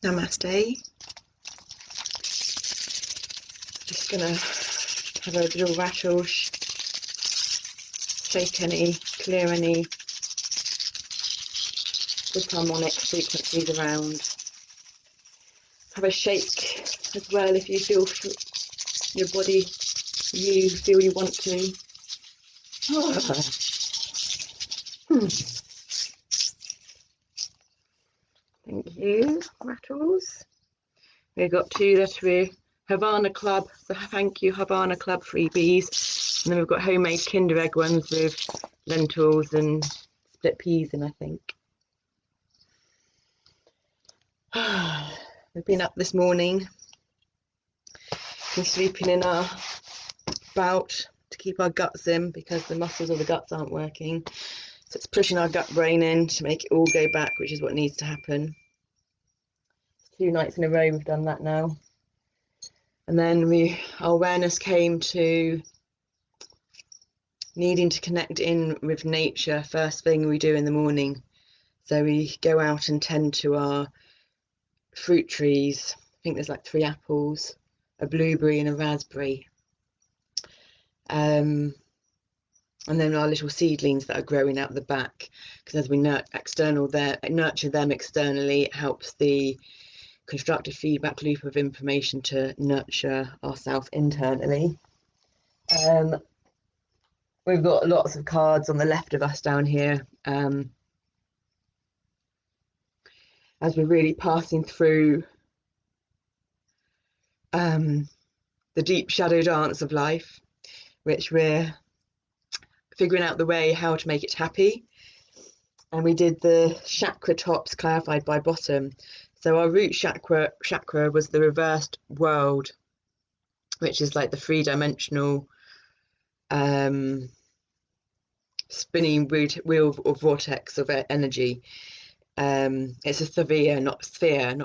Namaste. Just gonna have a little rattle, shake any, clear any disharmonic frequencies around. Have a shake as well if you feel your body, you feel you want to. Thank you, rattles. We've got two that we're Havana Club, so thank you Havana Club freebies. And then we've got homemade Kinder Egg ones with lentils and split peas in, I think. We've been up this morning, been sleeping in our bout to keep our guts in because the muscles of the guts aren't working. So it's pushing our gut brain in to make it all go back, which is what needs to happen. 2 nights in a row we've done that now. And then our awareness came to needing to connect in with nature first thing we do in the morning. So we go out and tend to our fruit trees. I think there's like 3 apples, a blueberry and a raspberry. And then our little seedlings that are growing out the back, because as we nurture them externally, it helps the constructive feedback loop of information to nurture ourselves internally. We've got lots of cards on the left of us down here, as we're really passing through the deep shadow dance of life, which we're figuring out the way how to make it happy. And we did the chakra tops clarified by bottom. So our root chakra was the reversed world, which is like the 3-dimensional spinning wheel or vortex of energy. It's a sphere, not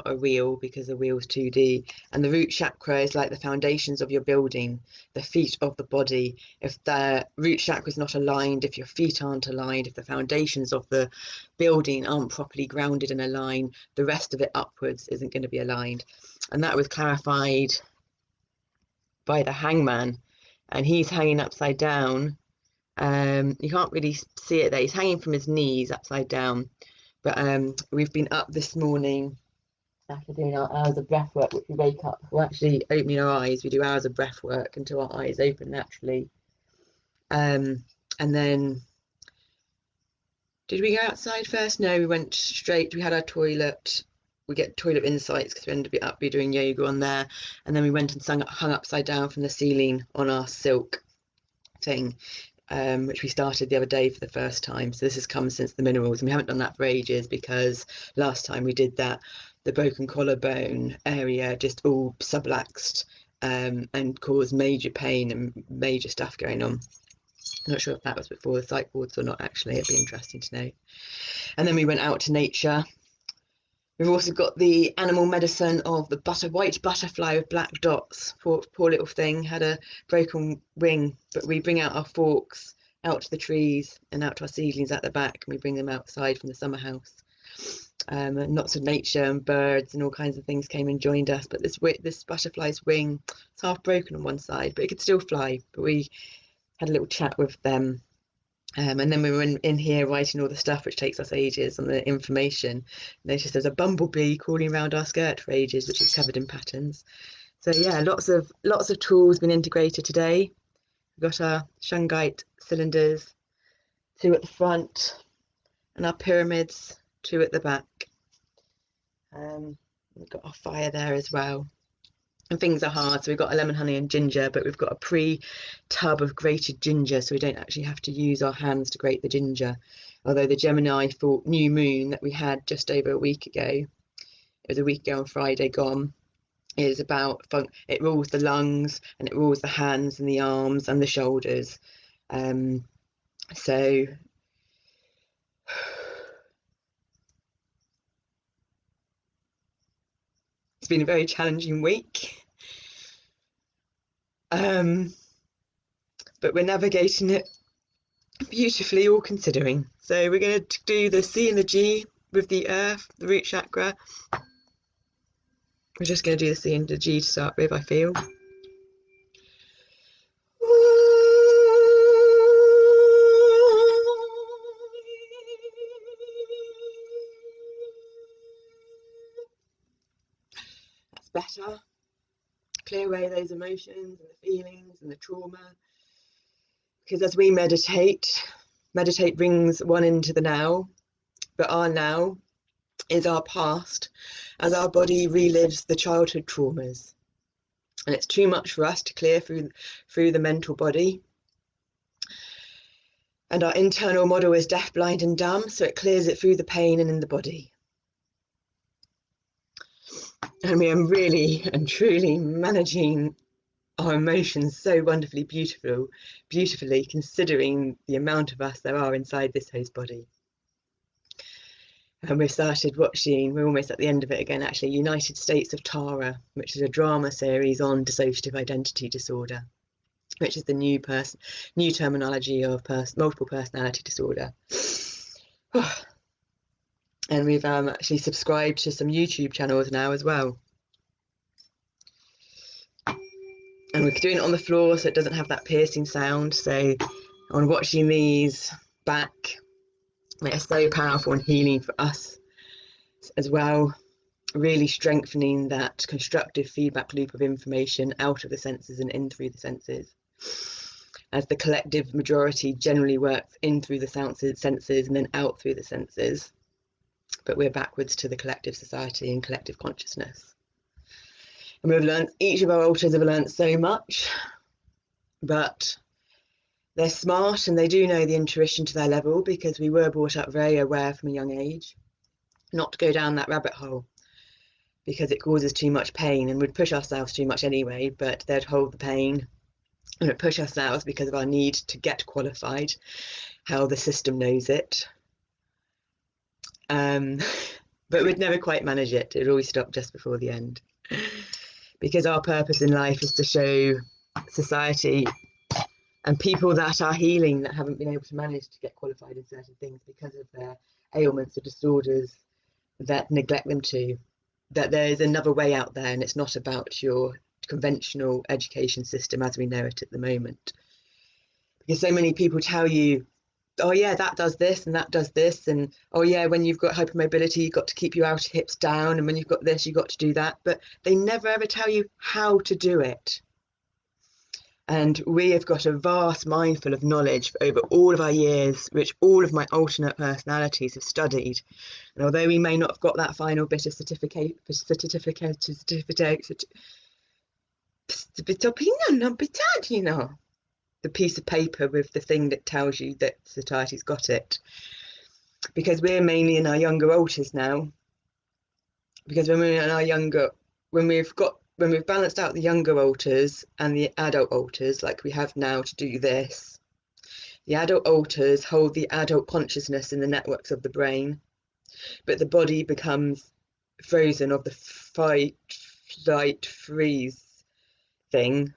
a wheel, because the wheel's 2D. And the root chakra is like the foundations of your building, the feet of the body. If the root chakra is not aligned, if your feet aren't aligned, if the foundations of the building aren't properly grounded and aligned, the rest of it upwards isn't going to be aligned. And that was clarified by the hangman, and he's hanging upside down. You can't really see it there. He's hanging from his knees upside down. But we've been up this morning after doing our hours of breath work, which we wake up, we're actually opening our eyes. We do hours of breath work until our eyes open naturally. And then, did we go outside first? No, we went straight. We had our toilet. We get toilet insights because we ended up doing yoga on there. And then we went and hung upside down from the ceiling on our silk thing. Which we started the other day for the first time. So this has come since the minerals, and we haven't done that for ages because last time we did that, the broken collarbone area just all subluxed and caused major pain and major stuff going on. I'm not sure if that was before the psych wards or not, actually. It'd be interesting to know. And then we went out to nature. We've also got the animal medicine of the white butterfly with black dots. Poor little thing, had a broken wing, but we bring out our forks out to the trees and out to our seedlings at the back, and we bring them outside from the summer house. And lots of nature and birds and all kinds of things came and joined us, but this butterfly's wing, it's half broken on one side, but it could still fly. But we had a little chat with them And then we were in here writing all the stuff, which takes us ages, on the information. Notice there's a bumblebee crawling around our skirt for ages, which is covered in patterns. So yeah, lots of tools been integrated today. We've got our shungite cylinders, 2 at the front, and our pyramids, 2 at the back. We've got our fire there as well. And things are hard, so we've got a lemon, honey and ginger, but we've got a pre-tub of grated ginger, so we don't actually have to use our hands to grate the ginger. Although the Gemini full new moon that we had just over a week ago, it was a week ago on Friday gone, is about it rules the lungs and it rules the hands and the arms and the shoulders. So it's been a very challenging week, but we're navigating it beautifully, all considering. So we're going to do the C and the G with the earth, the root chakra. We're just going to do the C and the G to start with, I feel. That's better. Clear away those emotions and the feelings and the trauma. Because as we meditate brings one into the now, but our now is our past as our body relives the childhood traumas. And it's too much for us to clear through the mental body. And our internal model is deaf, blind and dumb, so it clears it through the pain and in the body. And we are really and truly managing our emotions so wonderfully beautifully, considering the amount of us there are inside this host body. And we've started watching, we're almost at the end of it again actually, United States of Tara, which is a drama series on dissociative identity disorder, which is the new terminology of multiple personality disorder. And we've actually subscribed to some YouTube channels now as well. And we're doing it on the floor so it doesn't have that piercing sound. So on watching these back, they're so powerful and healing for us as well, really strengthening that constructive feedback loop of information out of the senses and in through the senses, as the collective majority generally works in through the senses and then out through the senses, but we're backwards to the collective society and collective consciousness. And we've learned, each of our altars have learned so much, but they're smart and they do know the intuition to their level, because we were brought up very aware from a young age not to go down that rabbit hole, because it causes too much pain, and we'd push ourselves too much anyway, but they'd hold the pain and we'd push ourselves because of our need to get qualified, how the system knows it. But we'd never quite manage it. It would always stop just before the end. Because our purpose in life is to show society and people that are healing, that haven't been able to manage to get qualified in certain things because of their ailments or disorders that neglect them to, that there is another way out there, and it's not about your conventional education system as we know it at the moment. Because so many people tell you, oh yeah, that does this and that does this, and oh yeah, when you've got hypermobility you've got to keep your outer hips down, and when you've got this you've got to do that, but they never ever tell you how to do it. And we have got a vast mindful of knowledge over all of our years, which all of my alternate personalities have studied. And although we may not have got that final bit of the piece of paper with the thing that tells you that society's got it, because we're mainly in our younger altars now. Because when we're in our younger, when we've balanced out the younger altars and the adult altars, like we have now to do this, the adult altars hold the adult consciousness in the networks of the brain, but the body becomes frozen of the fight, flight, freeze thing.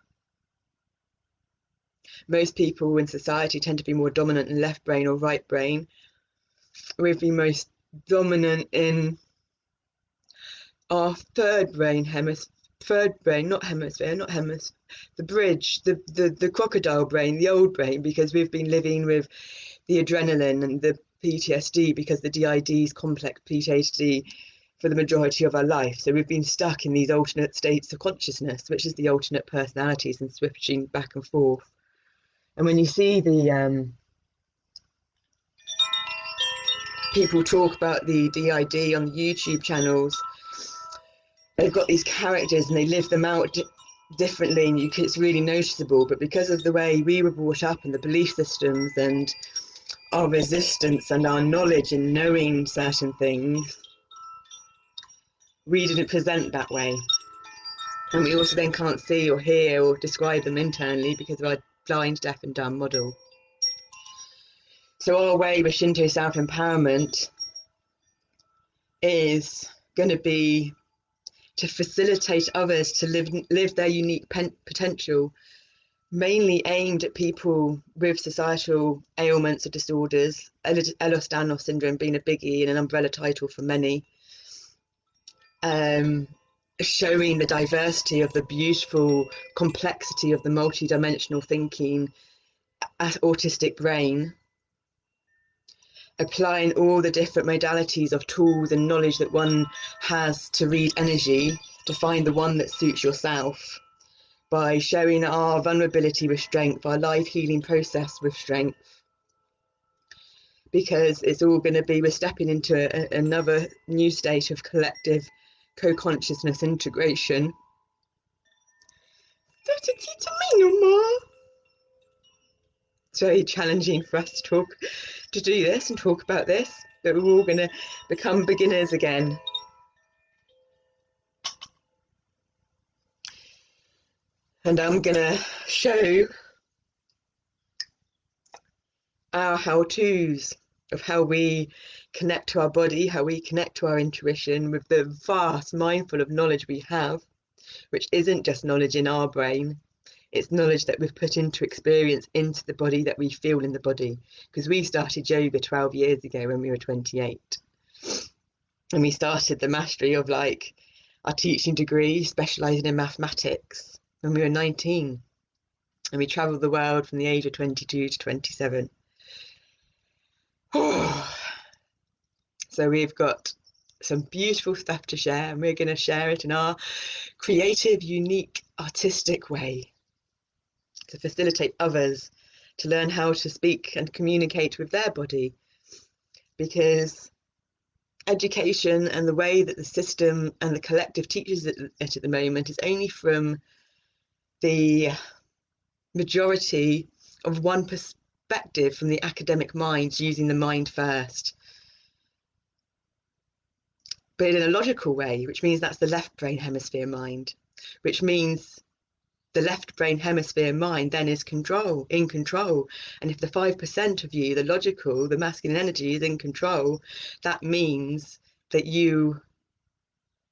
Most people in society tend to be more dominant in left brain or right brain. We've been most dominant in our third brain, the bridge, the crocodile brain, the old brain, because we've been living with the adrenaline and the PTSD, because the DID is complex PTSD for the majority of our life. So we've been stuck in these alternate states of consciousness, which is the alternate personalities, and switching back and forth. And when you see the people talk about the DID on the YouTube channels, they've got these characters and they live them out differently, and it's really noticeable. But because of the way we were brought up and the belief systems and our resistance and our knowledge in knowing certain things, we didn't present that way. And we also then can't see or hear or describe them internally because of our blind, deaf and dumb model. So our way with Shinto self-empowerment is going to be to facilitate others to live their unique potential, mainly aimed at people with societal ailments or disorders, Ehlers-Danlos syndrome being a biggie and an umbrella title for many, showing the diversity of the beautiful complexity of the multi-dimensional thinking autistic brain, applying all the different modalities of tools and knowledge that one has to read energy to find the one that suits yourself, by showing our vulnerability with strength, our life healing process with strength, because it's all going to be, we're stepping into another new state of collective co-consciousness integration. Don't you to me no more. It's very challenging for us to do this and talk about this, but we're all going to become beginners again. And I'm going to show our how-tos of how we connect to our body, how we connect to our intuition with the vast mindful of knowledge we have, which isn't just knowledge in our brain. It's knowledge that we've put into experience into the body, that we feel in the body. Because we started yoga 12 years ago when we were 28. And we started the mastery of like our teaching degree, specialising in mathematics, when we were 19. And we travelled the world from the age of 22 to 27. So we've got some beautiful stuff to share, and we're going to share it in our creative, unique, artistic way, to facilitate others to learn how to speak and communicate with their body. Because education and the way that the system and the collective teaches it at the moment is only from the majority of one perspective, from the academic minds using the mind first, but in a logical way, which means that's the left brain hemisphere mind, which means the left brain hemisphere mind then is in control. And if the 5% of you, the logical, the masculine energy, is in control, that means that you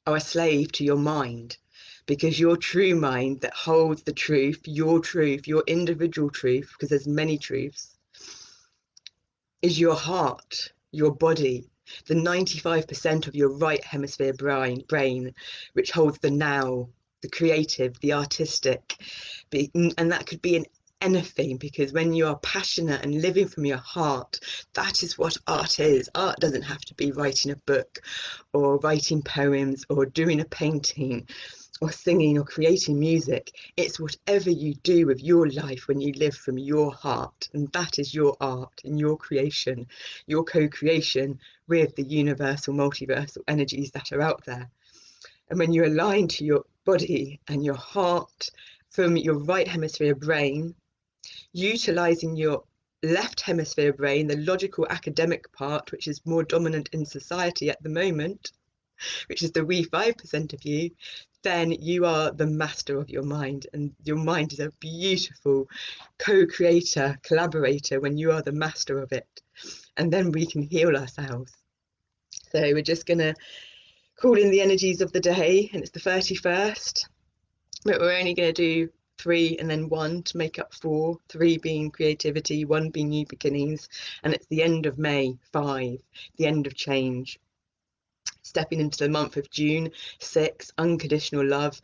are a slave to your mind, because your true mind that holds the truth, your individual truth, because there's many truths, is your heart, your body, the 95% of your right hemisphere brain, which holds the now, the creative, the artistic. And that could be in anything, because when you are passionate and living from your heart, that is what art is. Art doesn't have to be writing a book or writing poems or doing a painting or singing or creating music. It's whatever you do with your life when you live from your heart, and that is your art and your creation, your co-creation with the universal multiversal energies that are out there. And when you align to your body and your heart from your right hemisphere brain, utilizing your left hemisphere brain, the logical academic part, which is more dominant in society at the moment, which is the wee 5% of you, then you are the master of your mind. And your mind is a beautiful co-creator, collaborator, when you are the master of it. And then we can heal ourselves. So we're just going to call in the energies of the day, and it's the 31st, but we're only going to do 3 and then 1 to make up 4, 3 being creativity, 1 being new beginnings, and it's the end of May, 5, the end of change. Stepping into the month of June, 6, unconditional love,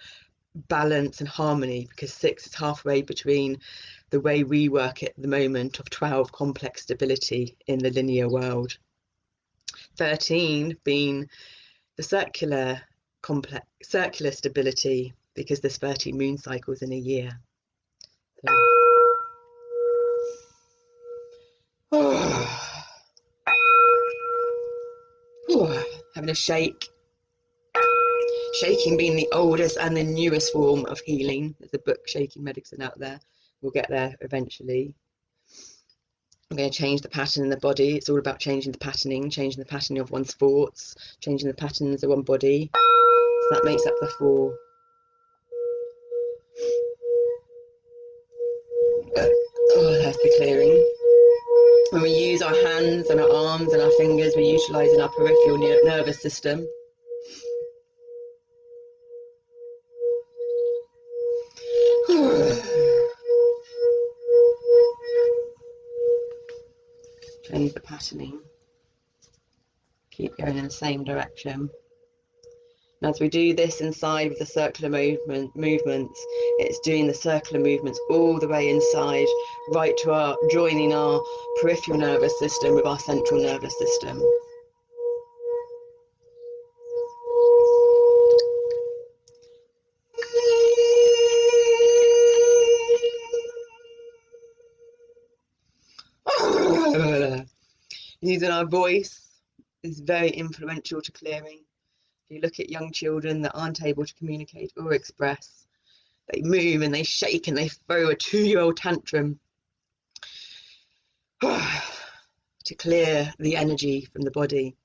balance and harmony, because 6 is halfway between the way we work at the moment of 12 complex stability in the linear world. 13 being the circular stability, because there's 13 moon cycles in a year. So, having a shake. Shaking being the oldest and the newest form of healing. There's a book, Shaking Medicine, out there. We'll get there eventually. I'm going to change the pattern in the body. It's all about changing the patterning of one's thoughts, changing the patterns of one body. So that makes up the 4. Oh, that's the clearing. When we use our hands and our arms and our fingers, we're utilising our peripheral nervous system. Change the patterning. Keep going in the same direction. And as we do this inside with the circular movements, it's doing the circular movements all the way inside, right to joining our peripheral nervous system with our central nervous system. Using our voice is very influential to clearing. If you look at young children that aren't able to communicate or express, they move and they shake and they throw a 2-year-old tantrum to clear the energy from the body.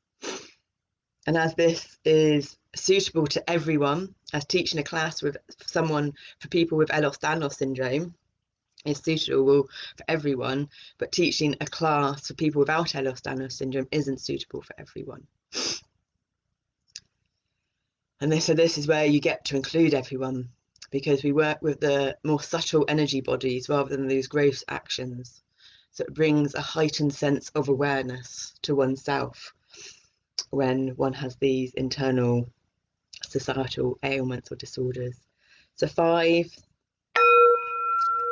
And as this is suitable to everyone, as teaching a class with someone for people with Ehlers-Danlos syndrome is suitable for everyone, but teaching a class for people without Ehlers-Danlos syndrome isn't suitable for everyone. And so this is where you get to include everyone, because we work with the more subtle energy bodies rather than those gross actions. So it brings a heightened sense of awareness to oneself when one has these internal societal ailments or disorders. So 5,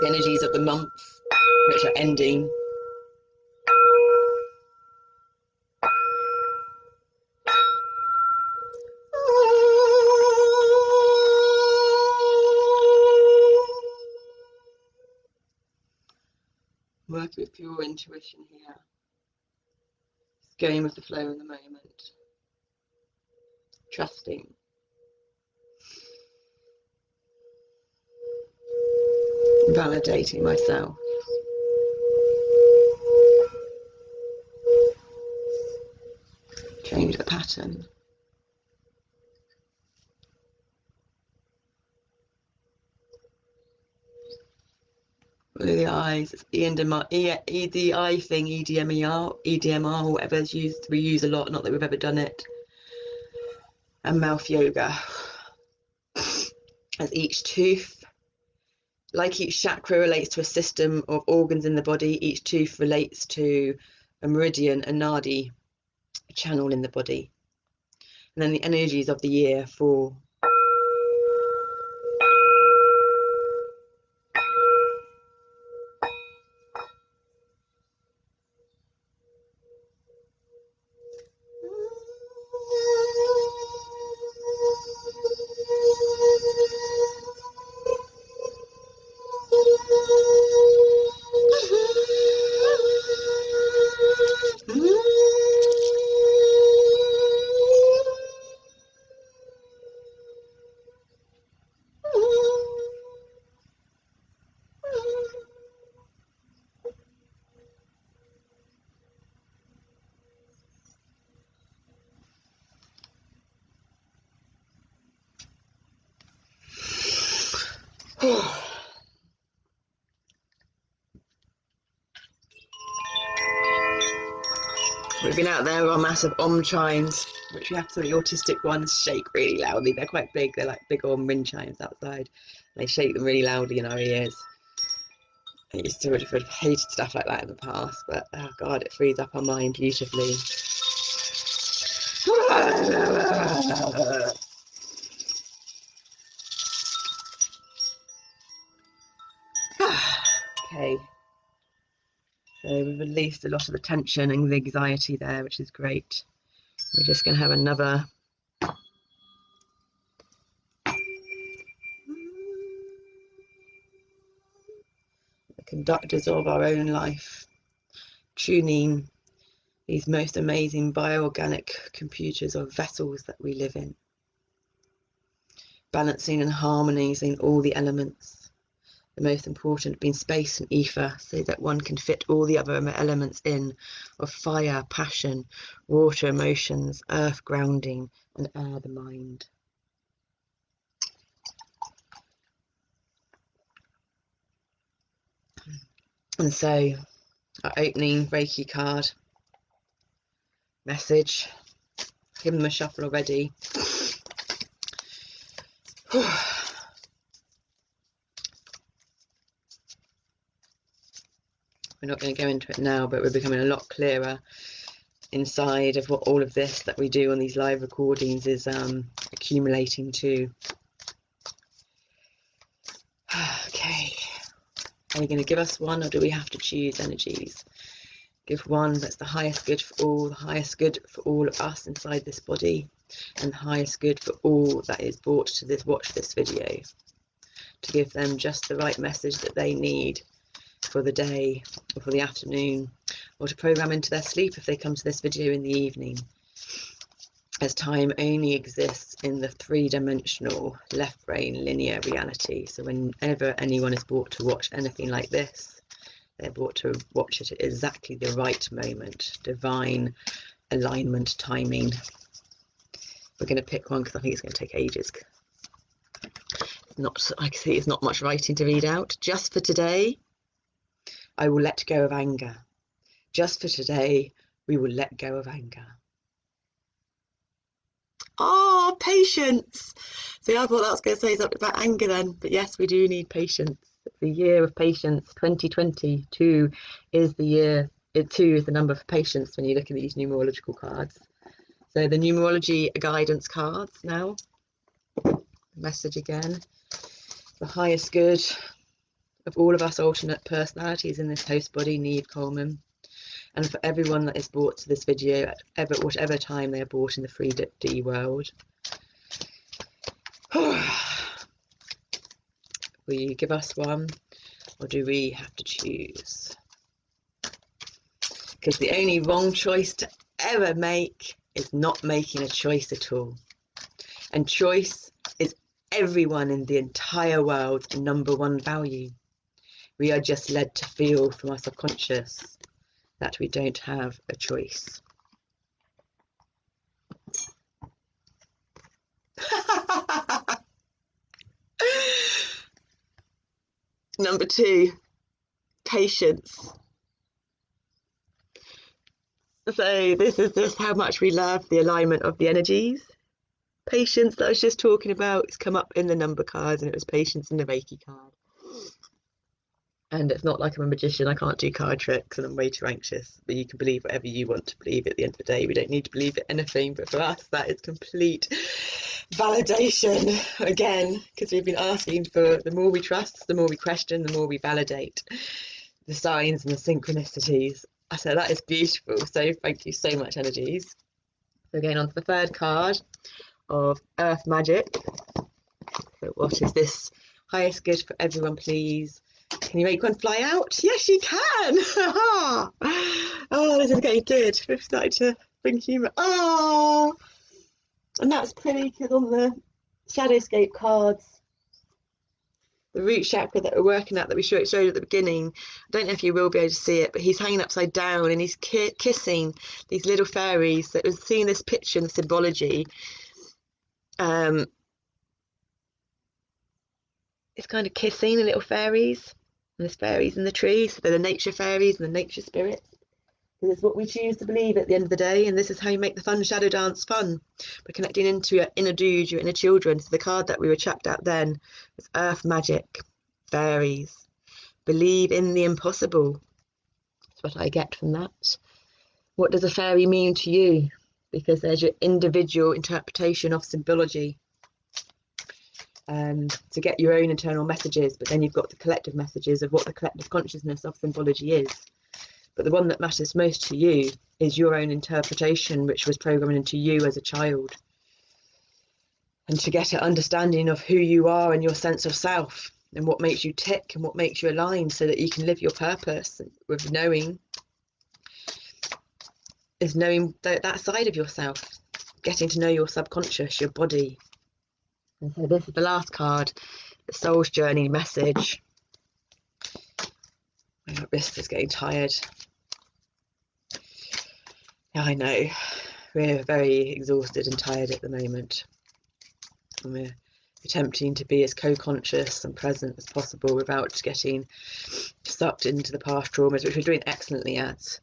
the energies of the month, which are ending. Work with pure intuition here. Just going with the flow in the moment. Trusting. Validating myself. Change the pattern. With the eyes, it's EDMR thing, EDMR, whatever is used, we use a lot, not that we've ever done it. And mouth yoga. As each tooth, like each chakra relates to a system of organs in the body, each tooth relates to a meridian, a nadi, a channel in the body. And then the energies of the year for we've been out there with our massive chimes, which we have some of the autistic ones shake really loudly. They're quite big, they're like big wind chimes outside. They shake them really loudly in our ears. I used to have hated stuff like that in the past, but oh god, it frees up our mind beautifully. So we've released a lot of the tension and the anxiety there, which is great. We're just going to have another the conductors of our own life, tuning these most amazing bioorganic computers or vessels that we live in, balancing and harmonizing all the elements. The most important being space and ether, so that one can fit all the other elements in, of fire, passion, water, emotions, earth, grounding, and air, the mind. And so our opening Reiki card message, give them a shuffle already. We're not going to go into it now, but we're becoming a lot clearer inside of what all of this that we do on these live recordings is accumulating to. Okay, are you going to give us one, or do we have to choose energies? Give one that's the highest good for all, the highest good for all of us inside this body, and the highest good for all that is brought to this, watch this video, to give them just the right message that they need for the day or for the afternoon, or to program into their sleep if they come to this video in the evening, as time only exists in the three-dimensional left brain linear reality. So whenever anyone is brought to watch anything like this, they're brought to watch it at exactly the right moment, divine alignment, timing. We're going to pick one because I think it's going to take ages. I can see it's not much writing to read out. Just for today, I will let go of anger. Just for today, we will let go of anger. Oh, patience. See, I thought that was going to say something about anger then, but yes, we do need patience. It's the year of patience. 2022 is the year. 2 is the number for patience when you look at these numerological cards. So the numerology guidance cards now. Message again. The highest good of all of us alternate personalities in this host body, Neve Coleman, and for everyone that is brought to this video at whatever time they are brought in the 3D world. Will you give us one, or do we have to choose? Because the only wrong choice to ever make is not making a choice at all. And choice is everyone in the entire world's #1 value. We are just led to feel from our subconscious that we don't have a choice. Number 2, patience. So this is just how much we love the alignment of the energies. Patience that I was just talking about, it's come up in the number cards, and it was patience in the Reiki card. And it's not like I'm a magician, I can't do card tricks and I'm way too anxious. But you can believe whatever you want to believe at the end of the day. We don't need to believe anything, but for us that is complete validation again, because we've been asking for the more we trust, the more we question, the more we validate the signs and the synchronicities. So that is beautiful. So thank you so much, energies. So going on to the third card of Earth Magic. So what is this highest good for everyone, please? Can you make one fly out? Yes, you can. Oh, this is getting good. We've started to bring humour. Oh, and that's pretty, because on the Shadowscape cards, the root chakra that we're working at, that we showed at the beginning, I don't know if you will be able to see it, but he's hanging upside down and he's kissing these little fairies. That was seeing this picture and the symbology. It's kind of kissing the little fairies, and there's fairies in the trees, so they're the nature fairies and the nature spirits. This is what we choose to believe at the end of the day, and this is how you make the fun shadow dance fun, by connecting into your inner dude, your inner children. So the card that we were chapped out then was Earth Magic, fairies. Believe in the impossible. That's what I get from that. What does a fairy mean to you? Because there's your individual interpretation of symbology. To get your own internal messages, but then you've got the collective messages of what the collective consciousness of symbology is. but the one that matters most to you is your own interpretation, which was programmed into you as a child. And to get an understanding of who you are and your sense of self and what makes you tick and what makes you align, so that you can live your purpose with knowing that side of yourself, getting to know your subconscious, your body. And so this is the last card, the soul's journey message. My wrist is getting tired. Yeah, I know. We're very exhausted and tired at the moment. And we're attempting to be as co-conscious and present as possible without getting sucked into the past traumas, which we're doing excellently at.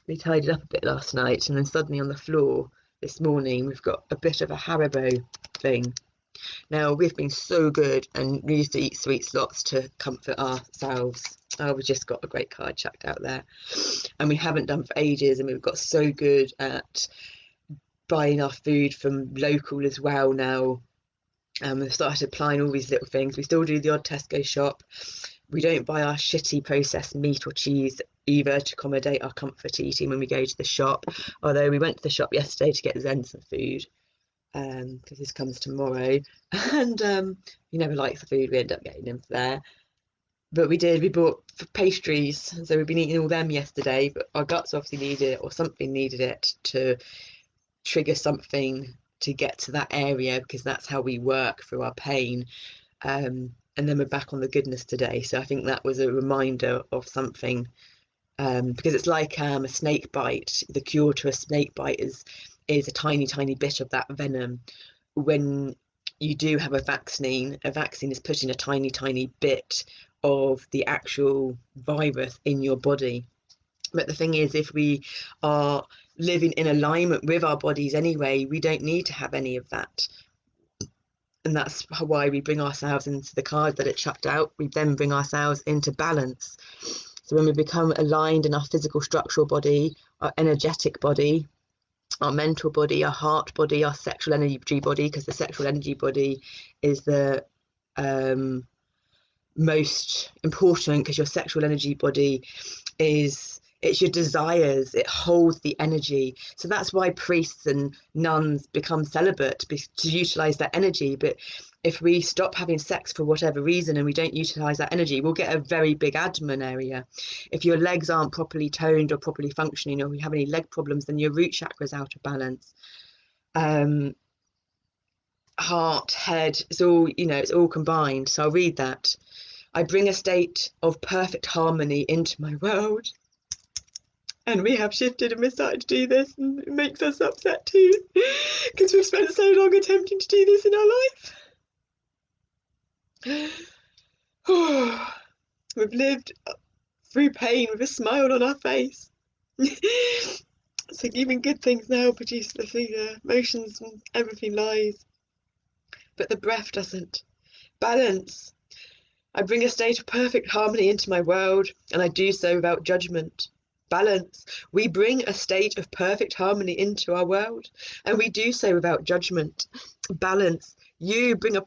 We tidied up a bit last night, and then suddenly on the floor this morning we've got a bit of a Haribo thing. Now, we've been so good, and we used to eat sweets lots to comfort ourselves. Oh, we've just got a great card chucked out there, and we haven't done for ages, and we've got so good at buying our food from local as well now. We've started applying all these little things. We still do the odd Tesco shop. We don't buy our shitty processed meat or cheese either to accommodate our comfort eating when we go to the shop. Although we went to the shop yesterday to get Zen some food, because this comes tomorrow, and he never likes the food. We end up getting him there. But we bought pastries, so we've been eating all them yesterday, but our guts obviously needed it, or something needed it to trigger something to get to that area, because that's how we work through our pain. And then we're back on the goodness today. So I think that was a reminder of something, because it's like a snake bite. The cure to a snake bite is a tiny, tiny bit of that venom. When you do have a vaccine is putting a tiny, tiny bit of the actual virus in your body. But the thing is, if we are living in alignment with our bodies anyway, we don't need to have any of that. And that's why we bring ourselves into the card that it chucked out. We then bring ourselves into balance. So when we become aligned in our physical structural body, our energetic body, our mental body, our heart body, our sexual energy body, because the sexual energy body is the most important, because your sexual energy body it's your desires, it holds the energy. So that's why priests and nuns become celibate, to utilize that energy. But if we stop having sex for whatever reason and we don't utilize that energy, we'll get a very big abdomen area. If your legs aren't properly toned or properly functioning, or you have any leg problems, then your root chakra is out of balance. Heart, head, it's all combined. So I'll read that. I bring a state of perfect harmony into my world. And we have shifted and we're starting to do this, and it makes us upset too, because we've spent so long attempting to do this in our life. We've lived through pain with a smile on our face. So even good things now produce the emotions, and everything lies. But the breath doesn't. Balance. I bring a state of perfect harmony into my world, and I do so without judgment. Balance. We bring a state of perfect harmony into our world, and we do so without judgment. Balance. You bring a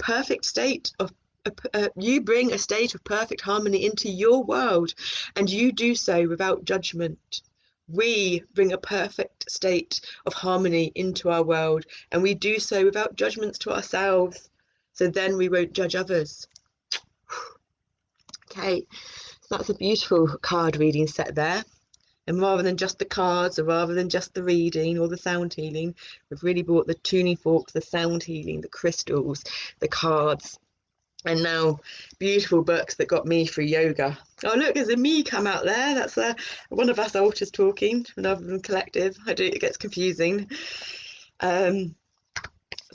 state of perfect harmony into your world, and you do so without judgment. We bring a perfect state of harmony into our world, and we do so without judgments to ourselves. So then we won't judge others. Okay, so that's a beautiful card reading set there. And rather than just the cards, or rather than just the reading or the sound healing, we've really brought the tuning forks, the sound healing, the crystals, the cards, and now beautiful books that got me through yoga. Oh, look, there's a me come out there. That's one of us alters talking, another than collective. It gets confusing. So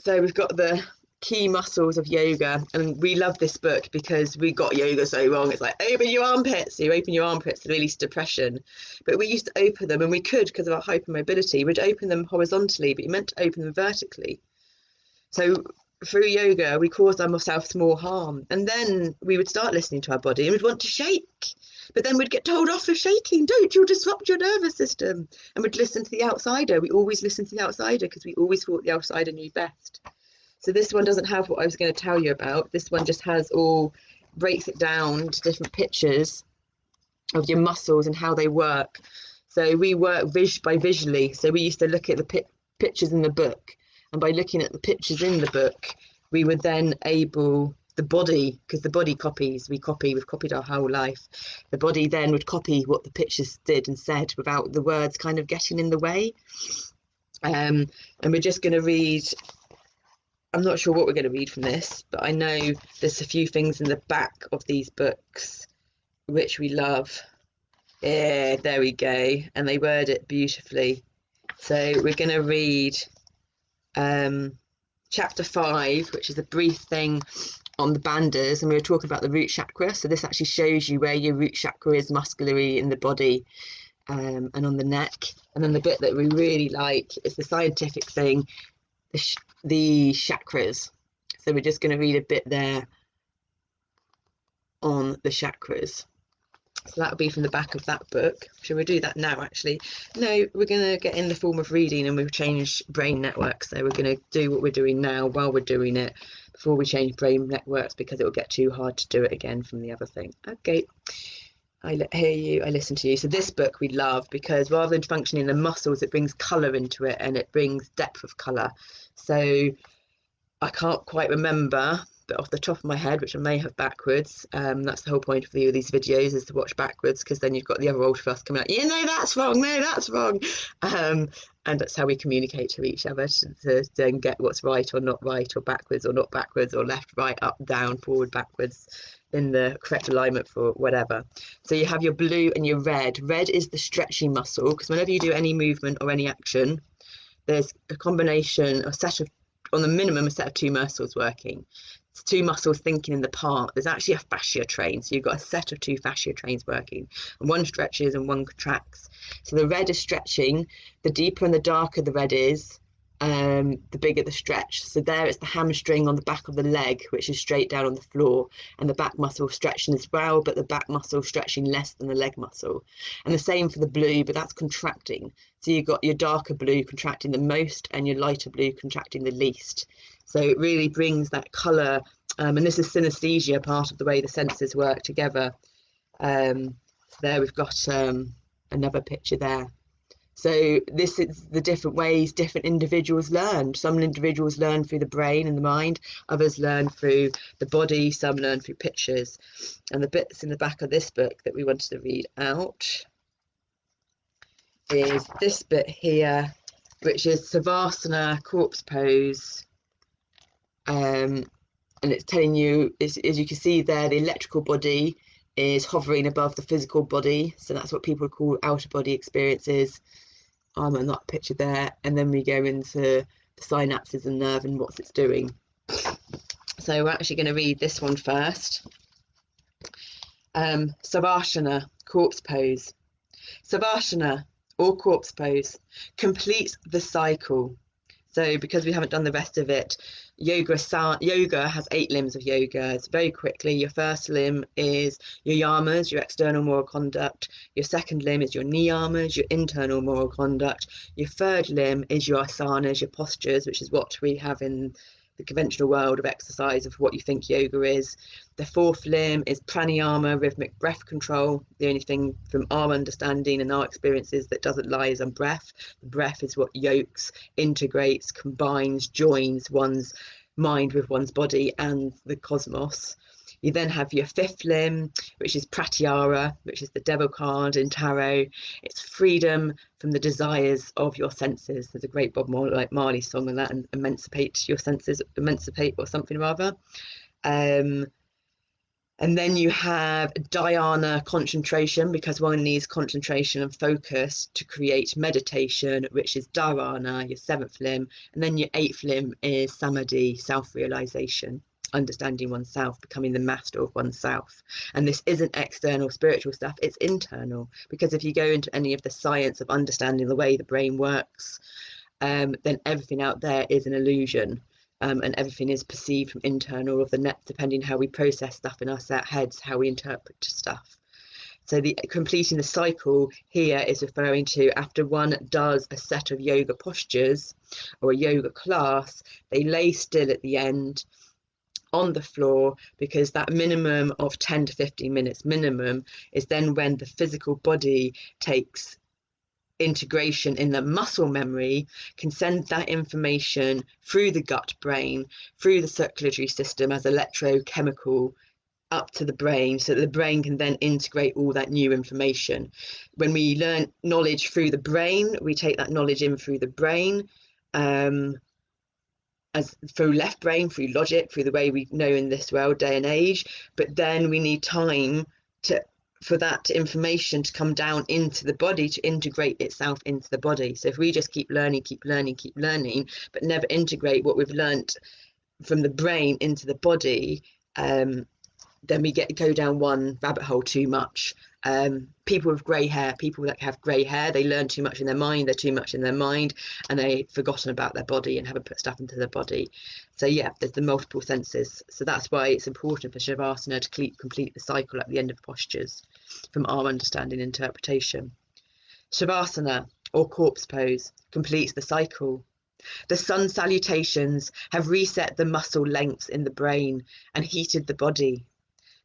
we've got the key muscles of yoga, and we love this book because we got yoga so wrong. It's like, open your armpits. So you open your armpits to release depression, but we used to open them, and we could, because of our hypermobility, we'd open them horizontally, but you meant to open them vertically. So through yoga we caused ourselves more harm, and then we would start listening to our body and we'd want to shake, but then we'd get told off for shaking. Don't, you'll disrupt your nervous system. And we'd listen to the outsider. We always listened to the outsider because we always thought the outsider knew best. So this one doesn't have what I was going to tell you about. This one just has breaks it down to different pictures of your muscles and how they work. So we work visually. So we used to look at the pictures in the book, and by looking at the pictures in the book, we were then able, the body, because the body copies, we've copied our whole life. The body then would copy what the pictures did and said without the words kind of getting in the way. And we're just going to read, I'm not sure what we're going to read from this, but I know there's a few things in the back of these books which we love. Yeah, there we go. And they word it beautifully. So we're going to read chapter 5, which is a brief thing on the bandhas, and we were talking about the root chakra. So this actually shows you where your root chakra is muscularly in the body, and on the neck. And then the bit that we really like is the scientific thing, the chakras. So we're just going to read a bit there on the chakras. So that'll be from the back of that book. Shall we do that now, actually? No, we're going to get in the form of reading, and we've changed brain networks. So we're going to do what we're doing now while we're doing it, before we change brain networks, because it will get too hard to do it again from the other thing. Okay, I hear you, I listen to you. So this book we love because rather than functioning the muscles, it brings colour into it, and it brings depth of colour. So I can't quite remember, but off the top of my head, which I may have backwards, that's the whole point of these videos, is to watch backwards, because then you've got the other old us coming out, yeah, no, that's wrong, no, that's wrong. And that's how we communicate to each other, to then get what's right or not right, or backwards or not backwards, or left, right, up, down, forward, backwards, in the correct alignment for whatever. So you have your blue and your red. Red is the stretchy muscle, because whenever you do any movement or any action, there's a combination, a set of, on the minimum, a set of 2 muscles working. It's 2 muscles thinking in the part. There's actually a fascia train, so you've got a set of 2 fascia trains working, and one stretches and one contracts. So the red is stretching. The deeper and the darker the red is, the bigger the stretch. So there it's the hamstring on the back of the leg, which is straight down on the floor, and the back muscle stretching as well, but the back muscle stretching less than the leg muscle. And the same for the blue, but that's contracting. So you've got your darker blue contracting the most, and your lighter blue contracting the least. So it really brings that colour, and this is synesthesia, part of the way the senses work together. There we've got another picture there. So this is the different ways different individuals learn. Some individuals learn through the brain and the mind, others learn through the body, some learn through pictures. And the bits in the back of this book that we wanted to read out is this bit here, which is Savasana, corpse pose. And it's telling you, as you can see there, the electrical body is hovering above the physical body. So that's what people call outer body experiences. And that picture there, and then we go into the synapses and nerve and what it's doing. So we're actually going to read this one first. Savasana, corpse pose. Savasana, or corpse pose, completes the cycle. So because we haven't done the rest of it, yoga has 8 limbs of yoga. It's very quickly. Your first limb is your yamas, your external moral conduct. Your second limb is your niyamas, your internal moral conduct. Your third limb is your asanas, your postures, which is what we have in the conventional world of exercise, of what you think yoga is. The fourth limb is pranayama, rhythmic breath control. The only thing from our understanding and our experiences that doesn't lie is on breath. The breath is what yokes, integrates, combines, joins one's mind with one's body and the cosmos. You then have your fifth limb, which is pratyahara, which is the devil card in tarot. It's freedom from the desires of your senses. There's a great Bob Marley song on that, and emancipate your senses, emancipate or something rather. And then you have dhyana, concentration, because one needs concentration and focus to create meditation, which is dharana, your 7th limb. And then your 8th limb is samadhi, self-realization, understanding oneself, becoming the master of oneself. And this isn't external spiritual stuff, it's internal, because if you go into any of the science of understanding the way the brain works, then everything out there is an illusion. And everything is perceived from internal of the net, depending how we process stuff in our set heads, how we interpret stuff. So the completing the cycle here is referring to after one does a set of yoga postures or a yoga class, they lay still at the end, on the floor, because that minimum of 10 to 15 minutes minimum is then when the physical body takes integration in the muscle memory, can send that information through the gut brain, through the circulatory system as electrochemical up to the brain, so that the brain can then integrate all that new information. When we learn knowledge through the brain, we take that knowledge in through the brain, as through left brain, through logic, through the way we know in this world, day and age. But then we need time for that information to come down into the body, to integrate itself into the body. So if we just keep learning, but never integrate what we've learnt from the brain into the body, then we go down one rabbit hole too much. People with grey hair, people that have grey hair, they learn too much in their mind, they're too much in their mind, and they've forgotten about their body and haven't put stuff into their body. So yeah, there's the multiple senses. So that's why it's important for Shavasana to complete the cycle at the end of postures, from our understanding and interpretation. Shavasana, or corpse pose, completes the cycle. The sun salutations have reset the muscle lengths in the brain and heated the body.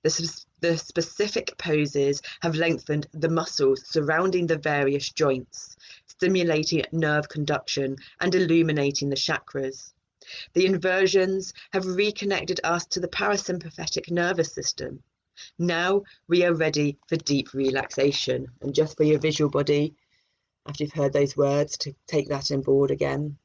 The specific poses have lengthened the muscles surrounding the various joints, stimulating nerve conduction and illuminating the chakras. The inversions have reconnected us to the parasympathetic nervous system. Now we are ready for deep relaxation. And just for your visual body, after you've heard those words, to take that on board again.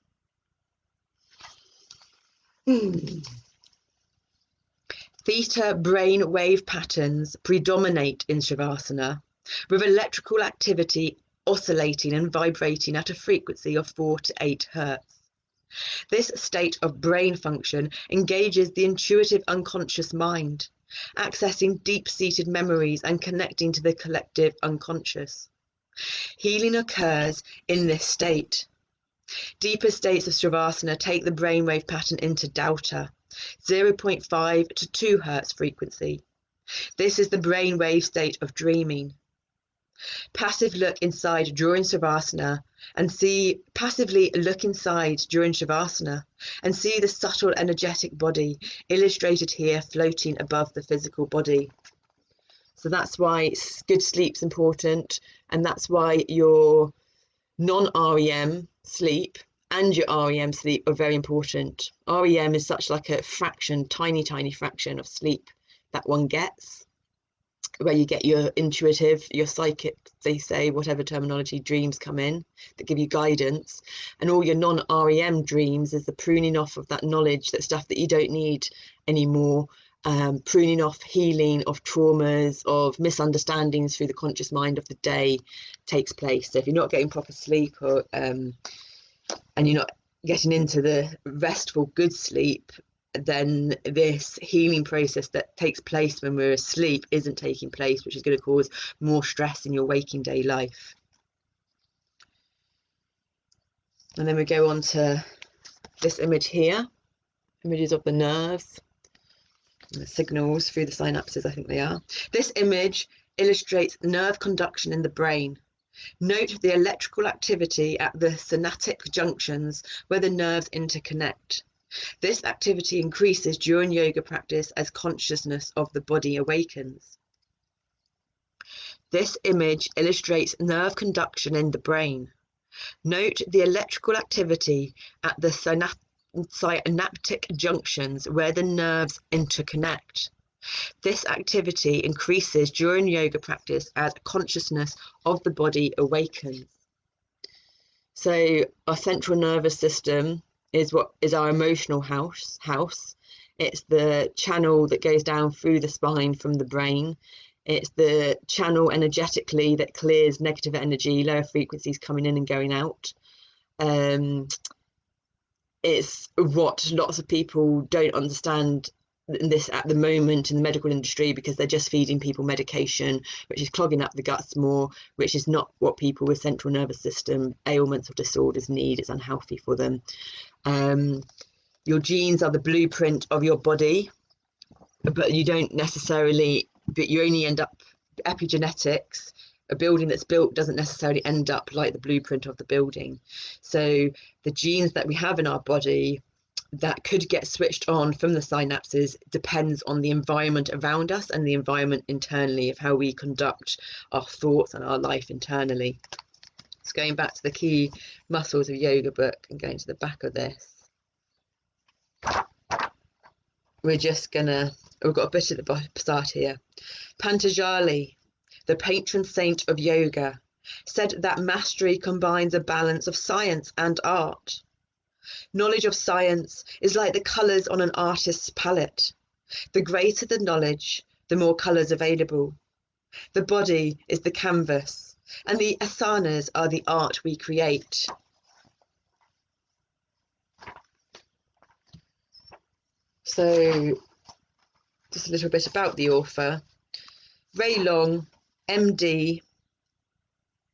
Theta brain wave patterns predominate in Shavasana, with electrical activity oscillating and vibrating at a frequency of 4 to 8 Hertz. This state of brain function engages the intuitive unconscious mind, accessing deep-seated memories and connecting to the collective unconscious. Healing occurs in this state. Deeper states of Shavasana take the brainwave pattern into Delta, 0.5 to 2 Hertz frequency. This is the brainwave state of dreaming. Passive look inside during Shavasana and passively look inside during Shavasana and see the subtle energetic body illustrated here floating above the physical body. So that's why good sleep's important, and that's why your non-REM sleep and your REM sleep are very important. REM is such like a fraction, tiny fraction of sleep that one gets, where you get your intuitive, your psychic, they say, whatever terminology, dreams come in that give you guidance. And all your non-REM dreams is the pruning off of that knowledge, that stuff that you don't need anymore, pruning off, healing of traumas, of misunderstandings through the conscious mind of the day takes place. So if you're not getting proper sleep, or and you're not getting into the restful good sleep, then this healing process that takes place when we're asleep isn't taking place, which is going to cause more stress in your waking day life. And then we go on to this image here, images of the nerves, the signals through the synapses, I think they are. This image illustrates nerve conduction in the brain. Note the electrical activity at the synaptic junctions where the nerves interconnect. This activity increases during yoga practice as consciousness of the body awakens. This image illustrates nerve conduction in the brain. Note the electrical activity at the synaptic junctions where the nerves interconnect. This activity increases during yoga practice as consciousness of the body awakens. So our central nervous system is what is our emotional house. It's the channel that goes down through the spine from the brain. It's the channel energetically that clears negative energy, lower frequencies coming in and going out. It's what lots of people don't understand this at the moment in the medical industry, because they're just feeding people medication, which is clogging up the guts more, which is not what people with central nervous system ailments or disorders need. It's unhealthy for them. Your genes are the blueprint of your body, but you don't necessarily, but you only end up epigenetics. A building that's built doesn't necessarily end up like the blueprint of the building. So the genes that we have in our body that could get switched on from the synapses depends on the environment around us and the environment internally of how we conduct our thoughts and our life internally. So going back to the key muscles of yoga book and going to the back of this, we're just gonna, we've got a bit at the start here. Patanjali, the patron saint of yoga, said that mastery combines a balance of science and art. Knowledge of science is like the colours on an artist's palette. The greater the knowledge, the more colours available. The body is the canvas, and the asanas are the art we create. So, just a little bit about the author. Ray Long, MD,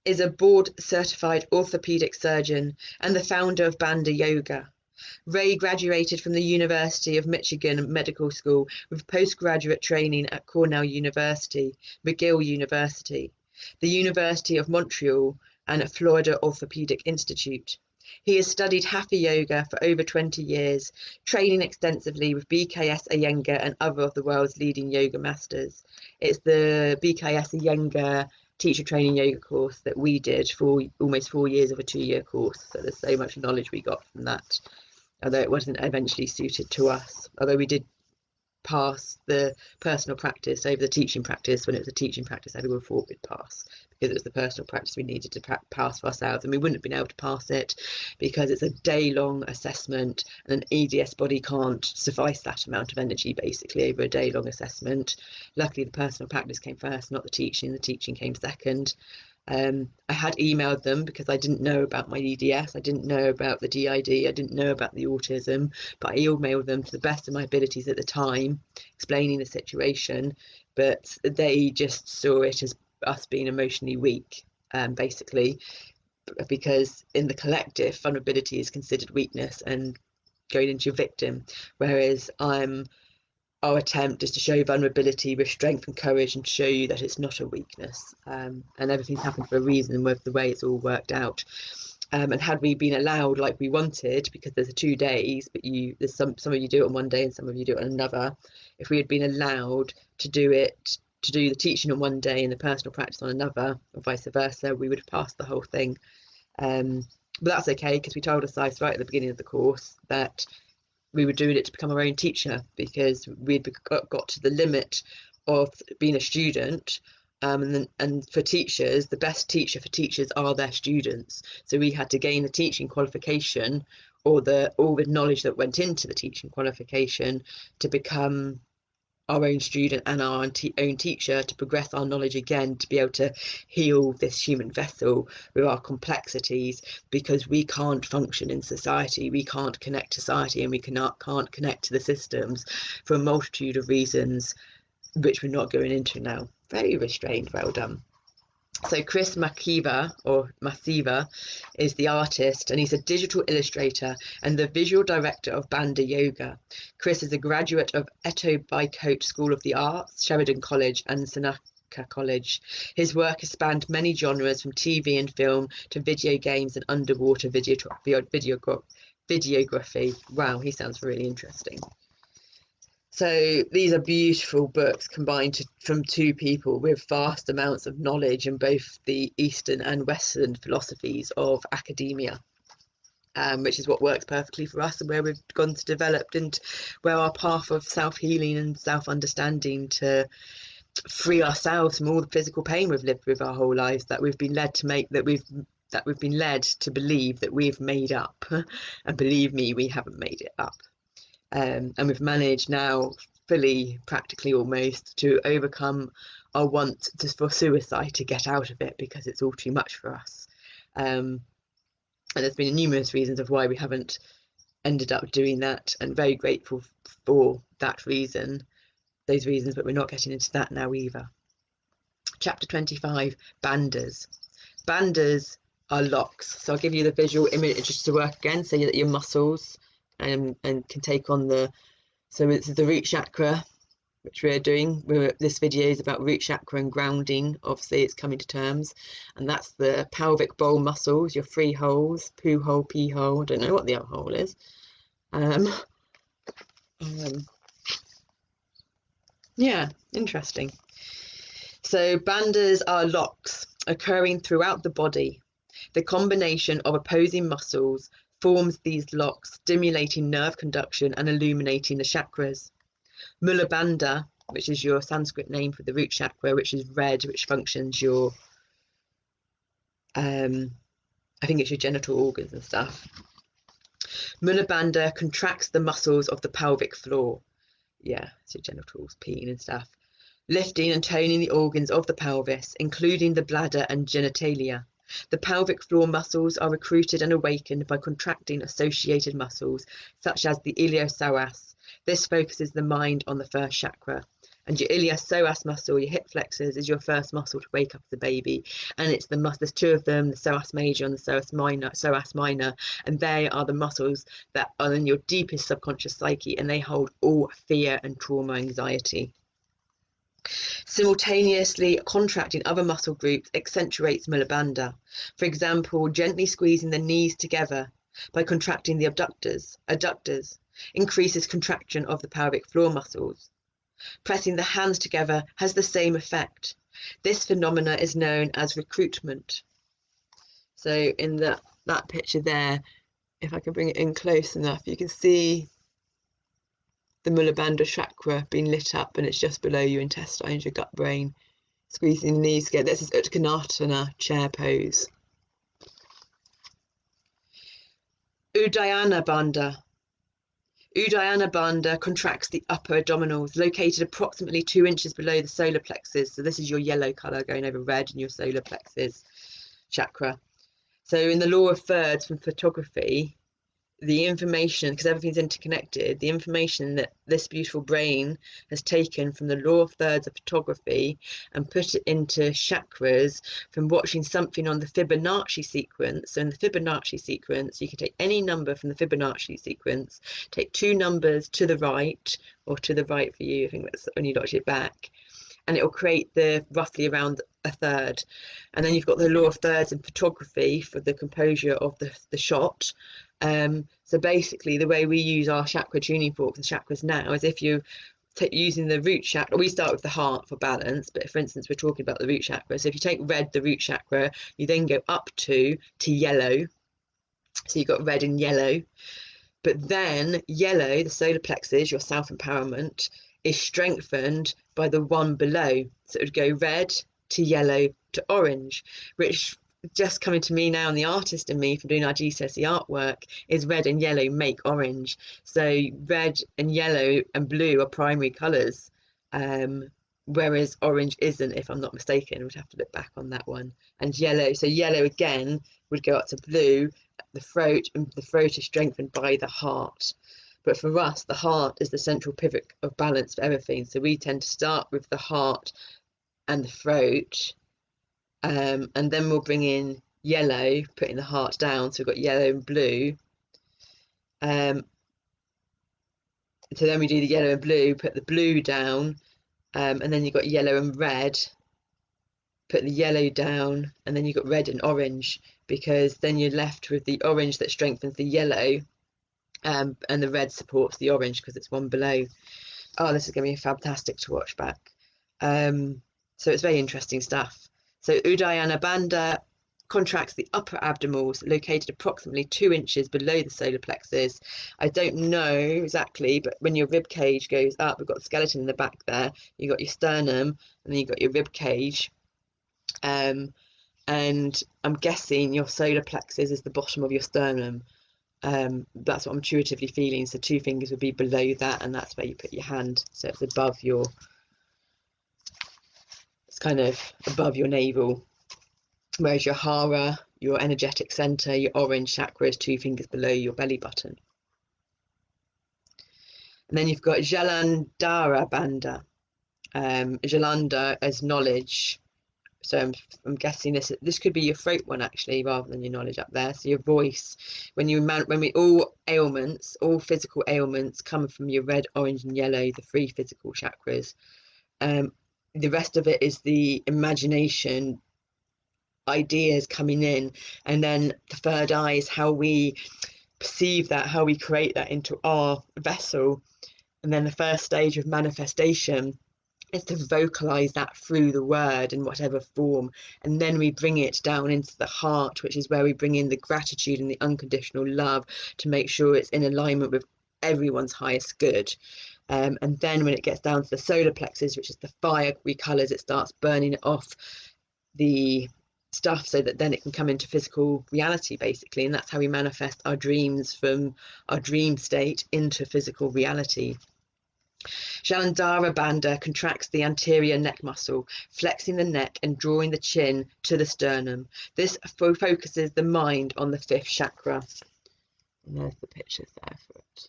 is a board-certified orthopedic surgeon and the founder of Bandha Yoga. Ray graduated from the University of Michigan Medical School with postgraduate training at Cornell University, McGill University, the University of Montreal, and Florida Orthopedic Institute. He has studied Hatha Yoga for over 20 years, training extensively with BKS Iyengar and other of the world's leading yoga masters. It's the BKS Iyengar teacher training yoga course that we did for almost 4 years of a 2-year course. So there's so much knowledge we got from that, although it wasn't eventually suited to us. Although we did pass the personal practice over the teaching practice. When it was a teaching practice, everyone thought we'd pass because it was the personal practice we needed to pass for ourselves, and we wouldn't have been able to pass it because it's a day-long assessment, and an EDS body can't suffice that amount of energy basically over a day-long assessment. Luckily, the personal practice came first, not the teaching. The teaching came second. I had emailed them because I didn't know about my EDS, I didn't know about the DID, I didn't know about the autism, but I emailed them to the best of my abilities at the time, explaining the situation, but they just saw it as us being emotionally weak, basically, because in the collective, vulnerability is considered weakness and going into your victim, whereas our attempt is to show vulnerability with strength and courage and show you that it's not a weakness, and everything's happened for a reason with the way it's all worked out. And had we been allowed like we wanted, because there's 2 days, but there's some of you do it on one day and some of you do it on another. If we had been allowed to do the teaching on one day and the personal practice on another, or vice versa, we would have passed the whole thing. But that's okay, because we told ourselves right at the beginning of the course that we were doing it to become our own teacher, because we'd got to the limit of being a student, and for teachers, the best teacher for teachers are their students. So we had to gain the teaching qualification, or all the knowledge that went into the teaching qualification, to become our own student and our own teacher, to progress our knowledge again, to be able to heal this human vessel with our complexities, because we can't function in society, we can't connect to society, and we can't connect to the systems for a multitude of reasons, which we're not going into now. Very restrained, well done. So Chris Masiva is the artist, and he's a digital illustrator and the visual director of Bandha Yoga. Chris is a graduate of Etobicoke School of the Arts, Sheridan College and Seneca College. His work has spanned many genres, from TV and film to video games and underwater videography. Wow, he sounds really interesting. So these are beautiful books combined from 2 people with vast amounts of knowledge in both the Eastern and Western philosophies of academia, which is what works perfectly for us, and where we've gone to develop, and where our path of self-healing and self-understanding to free ourselves from all the physical pain we've lived with our whole lives, that we've been led to make, that we've been led to believe that we've made up. And believe me, we haven't made it up. And we've managed now fully, practically almost, to overcome our want for suicide, to get out of it, because it's all too much for us. And there's been numerous reasons of why we haven't ended up doing that, and very grateful for those reasons, but we're not getting into that now either. Chapter 25, bandhas. Bandhas are locks. So I'll give you the visual image just to work again, so that your muscles and can take on so it's the root chakra, which we're doing. This video is about root chakra and grounding. Obviously, it's coming to terms, and that's the pelvic bowl muscles, your 3 holes: poo hole, pee hole. I don't know what the other hole is. Um, yeah, interesting. So bandhas are locks occurring throughout the body. The combination of opposing muscles forms these locks, stimulating nerve conduction and illuminating the chakras. Mula Bandha, which is your Sanskrit name for the root chakra, which is red, which functions your, I think it's your genital organs and stuff. Mula Bandha contracts the muscles of the pelvic floor. Yeah, so genitals, peeing and stuff. Lifting and toning the organs of the pelvis, including the bladder and genitalia. The pelvic floor muscles are recruited and awakened by contracting associated muscles, such as the iliopsoas. This focuses the mind on the first chakra. And your iliopsoas muscle, your hip flexors, is your first muscle to wake up as a baby. And it's there's two of them, the psoas major and the psoas minor, and they are the muscles that are in your deepest subconscious psyche, and they hold all fear and trauma, anxiety. Simultaneously contracting other muscle groups accentuates Mula Bandha. For example, gently squeezing the knees together by contracting the adductors increases contraction of the pelvic floor muscles. Pressing the hands together has the same effect. This phenomena is known as recruitment. So in that picture there, if I can bring it in close enough, you can see the Mula Bandha chakra being lit up, and it's just below your intestines, your gut brain. Squeezing the knees together. This is Uttanasana chair pose. Uddiyana Bandha. Uddiyana Bandha contracts the upper abdominals, located approximately 2 inches below the solar plexus. So this is your yellow colour going over red in your solar plexus chakra. So in the law of thirds from photography, the information, because everything's interconnected, the information that this beautiful brain has taken from the law of thirds of photography and put it into chakras from watching something on the Fibonacci sequence. So in the Fibonacci sequence, you can take any number from the Fibonacci sequence, take 2 numbers to the right, or to the right for you, I think that's when you dodge it back, and it will create the roughly around a third. And then you've got the law of thirds in photography for the composure of the shot. So basically the way we use our chakra tuning forks and chakras now is if you using the root chakra, we start with the heart for balance, but for instance we're talking about the root chakra. So if you take red, the root chakra, you then go up to yellow, so you've got red and yellow, but then yellow, the solar plexus, your self-empowerment, is strengthened by the one below. So it would go red to yellow to orange, which just coming to me now, and the artist in me from doing our GCSE artwork, is red and yellow make orange. So red and yellow and blue are primary colours, whereas orange isn't, if I'm not mistaken. We'd have to look back on that one. And yellow, so yellow again would go up to blue, the throat, and the throat is strengthened by the heart. But for us, the heart is the central pivot of balance for everything. So we tend to start with the heart and the throat, and then we'll bring in yellow, putting the heart down. So we've got yellow and blue. So then we do the yellow and blue, put the blue down, and then you've got yellow and red, put the yellow down, and then you've got red and orange, because then you're left with the orange that strengthens the yellow, and the red supports the orange because it's one below. Oh, this is going to be fantastic to watch back. So it's very interesting stuff. So Uddiyana Bandha contracts the upper abdominals, located approximately 2 inches below the solar plexus. I don't know exactly, but when your rib cage goes up, we've got the skeleton in the back there, you've got your sternum, and then you've got your rib cage. And I'm guessing your solar plexus is the bottom of your sternum. That's what I'm intuitively feeling. So 2 fingers would be below that, and that's where you put your hand. So it's above your, it's kind of above your navel. Whereas your hara, your energetic center, your orange chakra is 2 fingers below your belly button. And then you've got Jalandhara Bandha. Jalanda as knowledge. So I'm guessing this could be your throat one actually, rather than your knowledge up there. So your voice, when we all ailments, all physical ailments come from your red, orange, and yellow, the 3 physical chakras. The rest of it is the imagination, ideas coming in, and then the third eye is how we perceive that, how we create that into our vessel. And then the first stage of manifestation is to vocalize that through the word in whatever form, and then we bring it down into the heart, which is where we bring in the gratitude and the unconditional love to make sure it's in alignment with everyone's highest good. And then when it gets down to the solar plexus, which is the fiery colors, it starts burning off the stuff so that then it can come into physical reality, basically. And that's how we manifest our dreams from our dream state into physical reality. Jalandhara Bandha contracts the anterior neck muscle, flexing the neck and drawing the chin to the sternum. This focuses the mind on the fifth chakra. And there's the pictures there for it.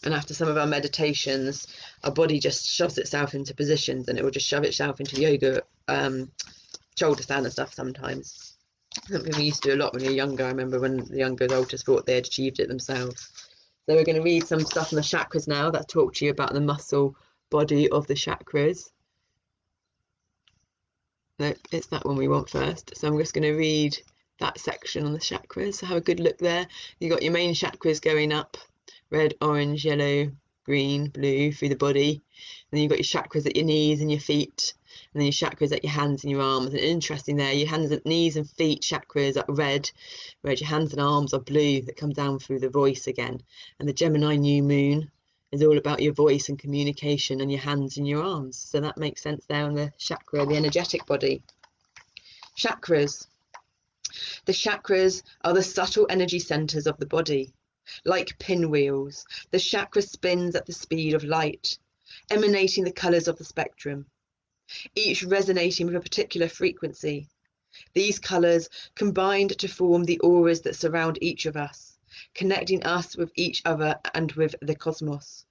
And after some of our meditations, our body just shoves itself into positions, and it will just shove itself into yoga, shoulder stand and stuff sometimes. Something we used to do a lot when we were younger. I remember when the younger adults thought they had achieved it themselves. So we're going to read some stuff on the chakras now that talk to you about the muscle body of the chakras. No, it's that one we want first. So I'm just going to read that section on the chakras. So have a good look there. You've got your main chakras going up. Red, orange, yellow, green, blue through the body. And then you've got your chakras at your knees and your feet. And then your chakras at your hands and your arms. And interesting there, your hands at knees and feet chakras are red, whereas your hands and arms are blue, that come down through the voice again. And the Gemini new moon is all about your voice and communication and your hands and your arms. So that makes sense there on the chakra, the energetic body. Chakras. The chakras are the subtle energy centers of the body. Like pinwheels, the chakra spins at the speed of light, emanating the colors of the spectrum, each resonating with a particular frequency. These colors combined to form the auras that surround each of us, connecting us with each other and with the cosmos.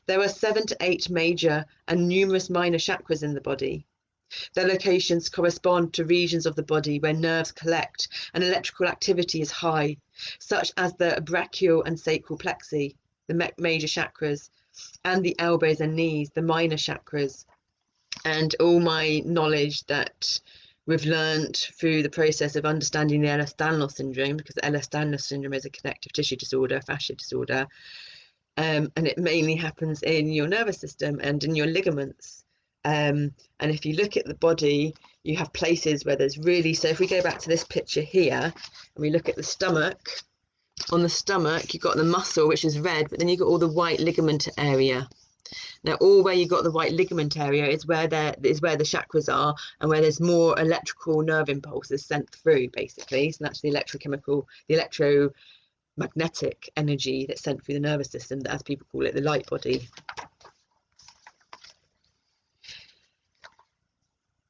There are 7 to 8 major and numerous minor chakras in the body. Their locations correspond to regions of the body where nerves collect and electrical activity is high, such as the brachial and sacral plexi, the major chakras, and the elbows and knees, the minor chakras. And all my knowledge that we've learned through the process of understanding the Ehlers-Danlos syndrome, because Ehlers-Danlos syndrome is a connective tissue disorder, fascia disorder, and it mainly happens in your nervous system and in your ligaments. And if you look at the body, you have places where there's really, so if we go back to this picture here and we look at the stomach, on the stomach you've got the muscle, which is red, but then you've got all the white ligament area. Now all where you've got the white ligament area is where the chakras are, and where there's more electrical nerve impulses sent through, basically. So that's the electrochemical, the electromagnetic energy that's sent through the nervous system, as people call it, the light body.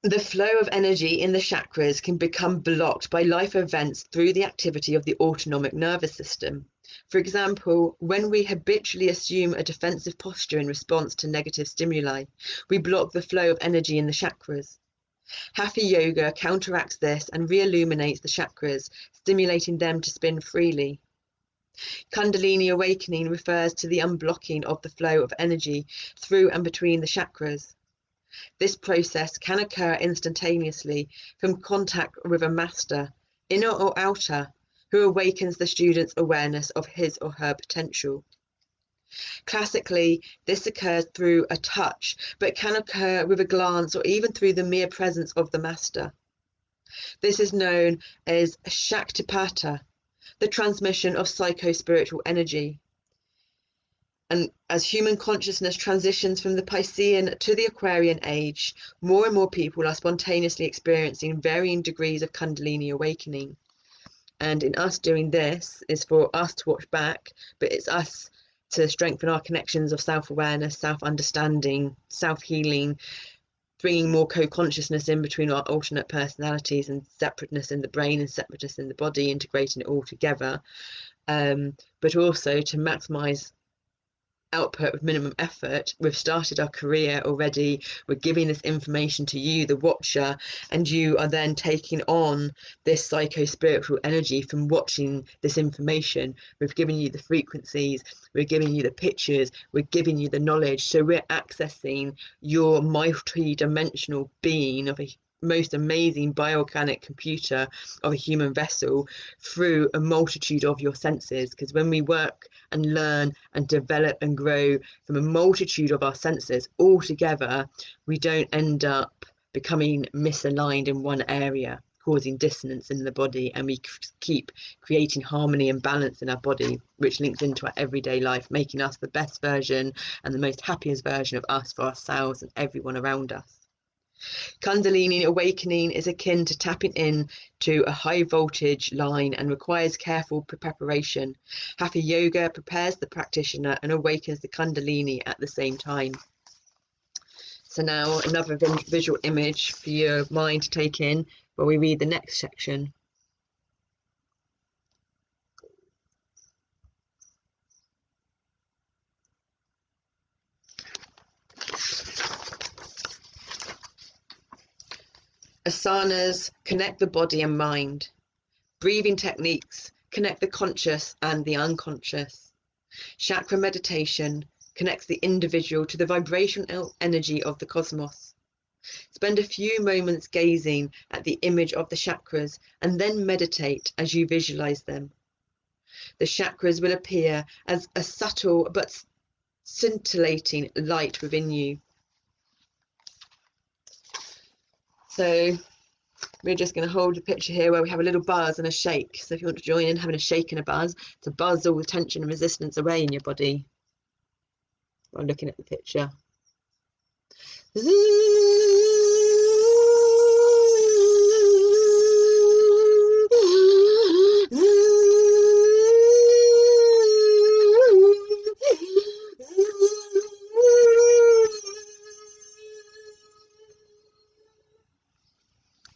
The flow of energy in the chakras can become blocked by life events through the activity of the autonomic nervous system. For example, when we habitually assume a defensive posture in response to negative stimuli, we block the flow of energy in the chakras. Hatha yoga counteracts this and re-illuminates the chakras, stimulating them to spin freely. Kundalini awakening refers to the unblocking of the flow of energy through and between the chakras. This process can occur instantaneously from contact with a master, inner or outer, who awakens the student's awareness of his or her potential. Classically, this occurs through a touch, but can occur with a glance or even through the mere presence of the master. This is known as Shaktipata, the transmission of psycho-spiritual energy. And as human consciousness transitions from the Piscean to the Aquarian age, more and more people are spontaneously experiencing varying degrees of Kundalini awakening. And in us doing this is for us to watch back, but it's us to strengthen our connections of self-awareness, self-understanding, self-healing, bringing more co-consciousness in between our alternate personalities and separateness in the brain and separateness in the body, integrating it all together, but also to maximize output with minimum effort. We've started our career already. We're giving this information to you, the watcher, and you are then taking on this psycho-spiritual energy from watching this information. We've given you the frequencies, we're giving you the pictures, we're giving you the knowledge. So we're accessing your multi-dimensional being of a most amazing bioorganic computer of a human vessel through a multitude of your senses. Because when we work and learn and develop and grow from a multitude of our senses all together, we don't end up becoming misaligned in one area, causing dissonance in the body, and we keep creating harmony and balance in our body, which links into our everyday life, making us the best version and the most happiest version of us for ourselves and everyone around us. Kundalini awakening is akin to tapping in to a high voltage line and requires careful preparation. Hatha yoga prepares the practitioner and awakens the Kundalini at the same time. So now another visual image for your mind to take in while we read the next section. Asanas connect the body and mind. Breathing techniques connect the conscious and the unconscious. Chakra meditation connects the individual to the vibrational energy of the cosmos. Spend a few moments gazing at the image of the chakras and then meditate as you visualize them. The chakras will appear as a subtle but scintillating light within you. So we're just going to hold a picture here where we have a little buzz and a shake. So if you want to join in having a shake and a buzz, to buzz all the tension and resistance away in your body while looking at the picture.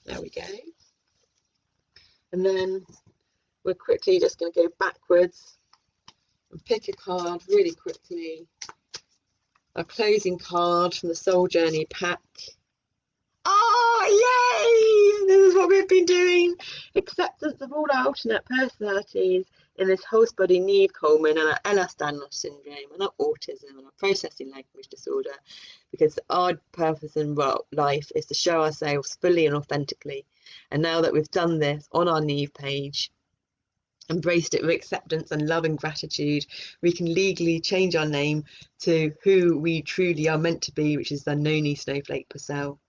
There we go. And then we're quickly just going to go backwards and pick a card really quickly. A closing card from the Soul Journey pack. Oh, yay! This is what we've been doing. Acceptance of all our alternate personalities in this host body Neve Coleman and our Ehlers-Danlos syndrome and our autism and our processing language disorder, because our purpose in life is to show ourselves fully and authentically. And now that we've done this on our Neve page, embraced it with acceptance and love and gratitude, we can legally change our name to who we truly are meant to be, which is Zanoni Snowflake Purcell.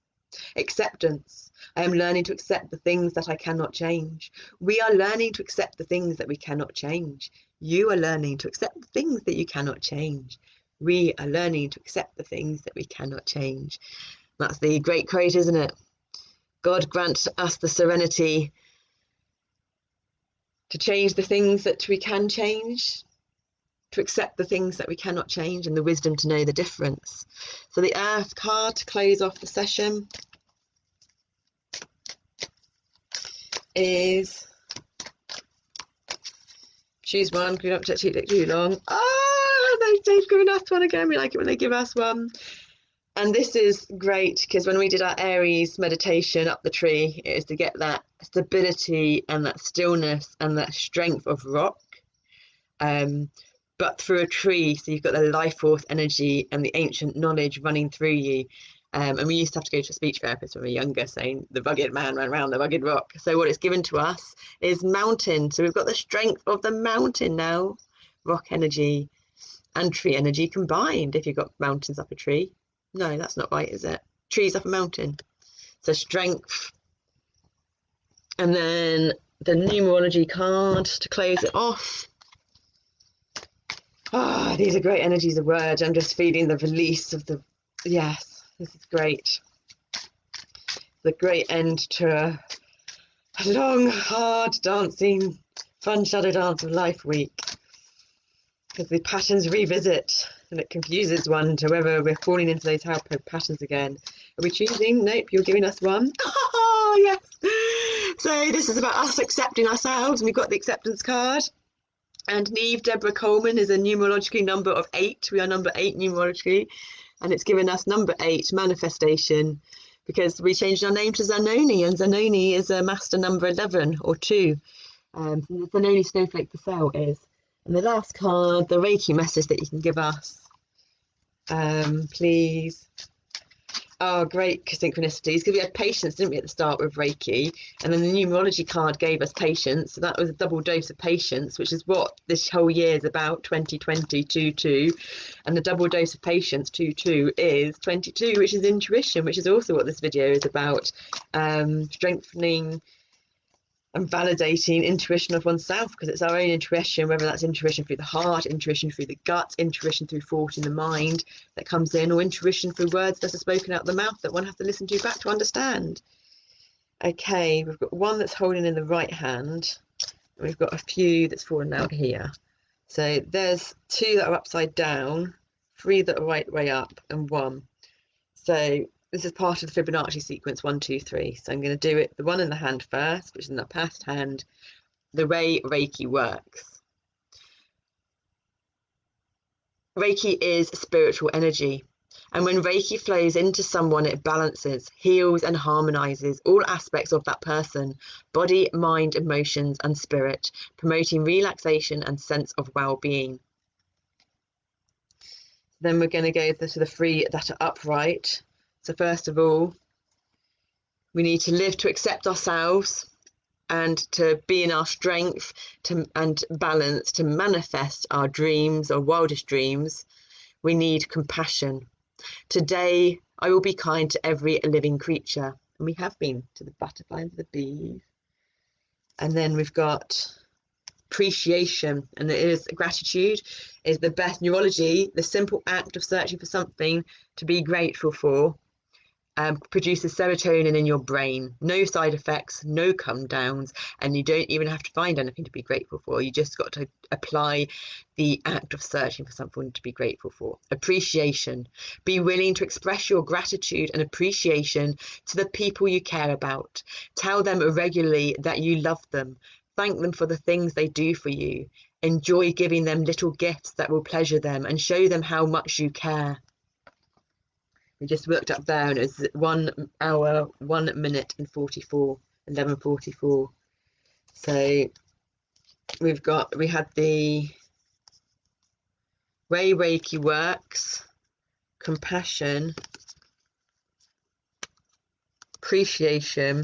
Acceptance. I am learning to accept the things that I cannot change. We are learning to accept the things that we cannot change. You are learning to accept the things that you cannot change. We are learning to accept the things that we cannot change. That's the great quote, isn't it? God grant us the serenity to change the things that we can change, to accept the things that we cannot change, and the wisdom to know the difference. So the Earth card to close off the session is, choose one, we don't have to take too long. They've given us one again. We like it when they give us one. And this is great because when we did our Aries meditation up the tree, it is to get that stability and that stillness and that strength of rock, but through a tree. So you've got the life force energy and the ancient knowledge running through you. And we used to have to go to a speech therapist when we were younger, saying the rugged man ran around the rugged rock. So what it's given to us is mountain. So we've got the strength of the mountain now, rock energy and tree energy combined. If you've got mountains up a tree. No, that's not right, is it? Trees up a mountain. So strength. And then the numerology card to close it off. These are great energies of words. I'm just feeling the release of the, yes, this is great. The great end to a long, hard dancing, fun shadow dance of life week. Because the patterns revisit and it confuses one to whether we're falling into those patterns again. Are we choosing? Nope, you're giving us one. Oh, yes. So this is about us accepting ourselves, and we've got the acceptance card. And Neve Deborah Coleman is a numerologically number of 8. We are number 8 numerologically, and it's given us number 8, manifestation, because we changed our name to Zanoni, and Zanoni is a master number 11 or 2. The Zanoni Snowflake Purcell is. And the last card, the Reiki message that you can give us, please. Oh, great synchronicities. Because we had patience, didn't we, at the start with Reiki? And then the numerology card gave us patience. So that was a double dose of patience, which is what this whole year is about, 2020, 2-2. And the double dose of patience, 2-2, is 22, which is intuition, which is also what this video is about. Strengthening and validating intuition of oneself, because it's our own intuition, whether that's intuition through the heart, intuition through the gut, intuition through thought in the mind that comes in, or intuition through words that are spoken out the mouth that one has to listen to back to understand. Okay, we've got one that's holding in the right hand, and we've got a few that's fallen out here. So there's 2 that are upside down, 3 that are right way up, and 1. So this is part of the Fibonacci sequence, 1, 2, 3. So I'm going to do it, the one in the hand first, which is in the past hand, the way Reiki works. Reiki is spiritual energy. And when Reiki flows into someone, it balances, heals, and harmonizes all aspects of that person, body, mind, emotions, and spirit, promoting relaxation and sense of well-being. Then we're going to go to the 3 that are upright. So first of all, we need to live to accept ourselves and to be in our strength and balance to manifest our dreams, our wildest dreams. We need compassion. Today, I will be kind to every living creature. And we have been to the butterfly and the bees. And then we've got appreciation, and it is gratitude is the best neurology. The simple act of searching for something to be grateful for produces serotonin in your brain. No side effects, no come downs, and you don't even have to find anything to be grateful for. You just got to apply the act of searching for something to be grateful for. Appreciation. Be willing to express your gratitude and appreciation to the people you care about. Tell them regularly that you love them. Thank them for the things they do for you. Enjoy giving them little gifts that will pleasure them and show them how much you care. We just worked up there, and it's 1 hour, 1 minute and 11:44. So we had the way Reiki works, compassion, appreciation,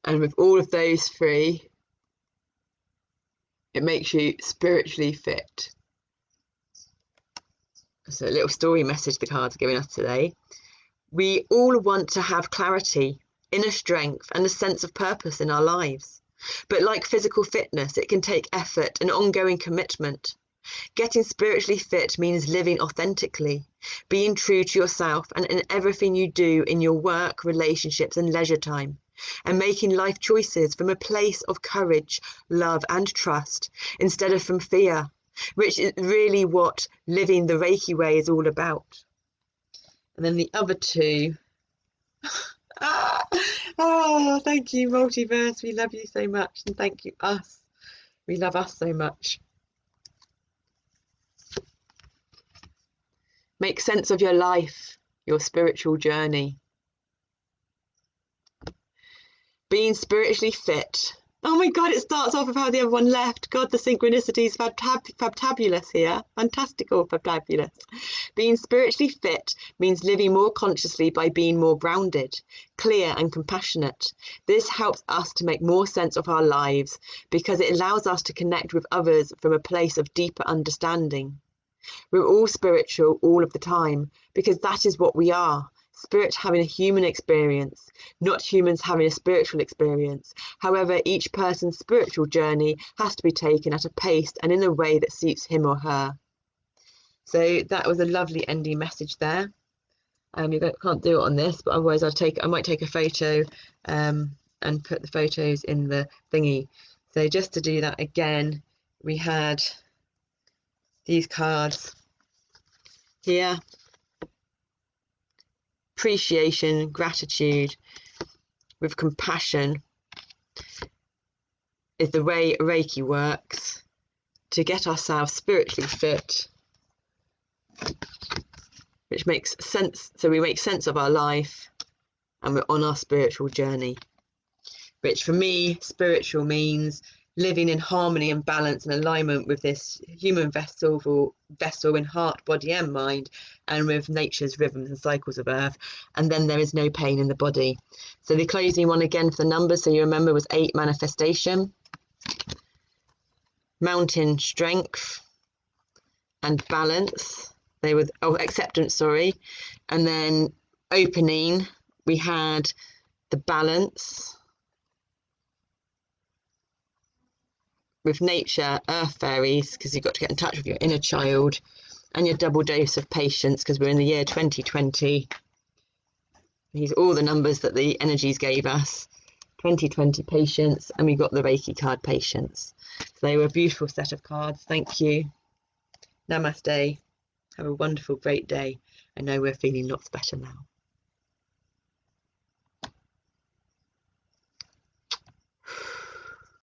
and with all of those 3, it makes you spiritually fit. So a little story message the cards are giving us today. We all want to have clarity, inner strength, and a sense of purpose in our lives. But like physical fitness, it can take effort and ongoing commitment. Getting spiritually fit means living authentically, being true to yourself and in everything you do in your work, relationships, and leisure time, and making life choices from a place of courage, love, and trust instead of from fear, which is really what living the Reiki way is all about. And then the other 2. Oh, thank you, Multiverse. We love you so much. And thank you, us. We love us so much. Make sense of your life, your spiritual journey. Being spiritually fit. Oh my God, it starts off with how the other one left. God, the synchronicities, fabtabulous here. Fantastico, fabtabulous. Being spiritually fit means living more consciously by being more grounded, clear and compassionate. This helps us to make more sense of our lives because it allows us to connect with others from a place of deeper understanding. We're all spiritual all of the time because that is what we are. Spirit having a human experience, not humans having a spiritual experience. However, each person's spiritual journey has to be taken at a pace and in a way that suits him or her. So that was a lovely ending message there. You can't do it on this, but otherwise I might take a photo and put the photos in the thingy. So just to do that again, we had these cards here. Appreciation, gratitude with compassion is the way Reiki works to get ourselves spiritually fit, which makes sense. So we make sense of our life and we're on our spiritual journey, which for me, spiritual means living in harmony and balance and alignment with this human vessel in heart, body and mind, and with nature's rhythms and cycles of earth. And then there is no pain in the body. So the closing one again for the numbers, so you remember, was 8, manifestation, mountain, strength and balance. They were, oh, acceptance, sorry. And then opening, we had the balance with nature, earth fairies, because you've got to get in touch with your inner child, and your double dose of patience, because we're in the year 2020. These are all the numbers that the energies gave us. 2020 patience, and we got the Reiki card, patience. So they were a beautiful set of cards. Thank you. Namaste. Have a wonderful, great day. I know we're feeling lots better now.